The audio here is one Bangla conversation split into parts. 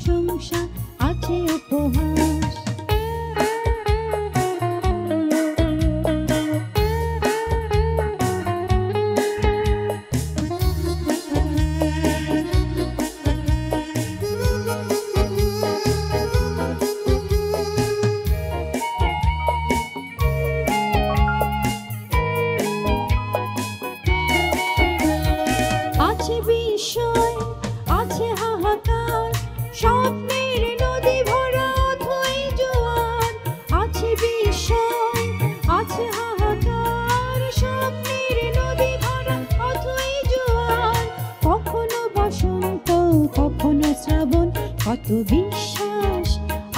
প্রশংসা, আছে উপহাস। আছে বিস্ময়, আছে হাহাকার, স্বপ্নের নদী ভরা অথই জোয়ার। আছে বিস্ময়, আছে হাহাকার, স্বপ্নের নদী ভরা অথই জোয়ার। কখনো বসন্ত, কখনো শ্রাবণ, কত বিশ্বাস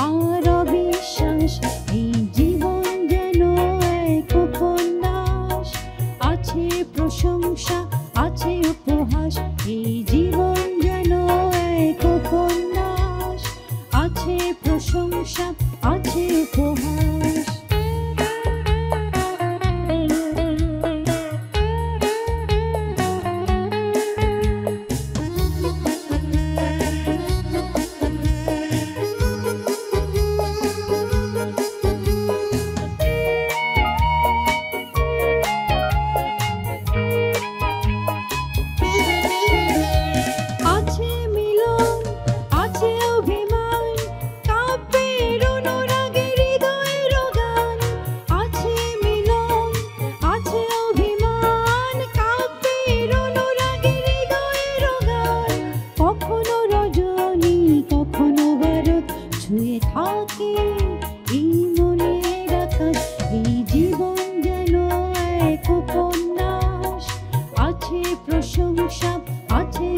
আর অবিশ্বাস। এই জীবন যেন এক উপন্যাস, আছে প্রশংসা, আছে উপহাস। এই জীবন যেন এক উপন্যাস, আছে প্রশংসা, আছে উপহাস। আছে মিলন, আছে অভিমান, কাব্যের অনুরাগে হৃদয়ের গান। আছে মিলন, আছে অভিমান, কাব্যের অনুরাগে হৃদয়ের গান। কখনো রজনী, কখনো ভারত, ছুঁয়ে থাকে এই মনের আকাশ। এই জীবন যেন এক উপন্যাস, আছে প্রশংসা, আছে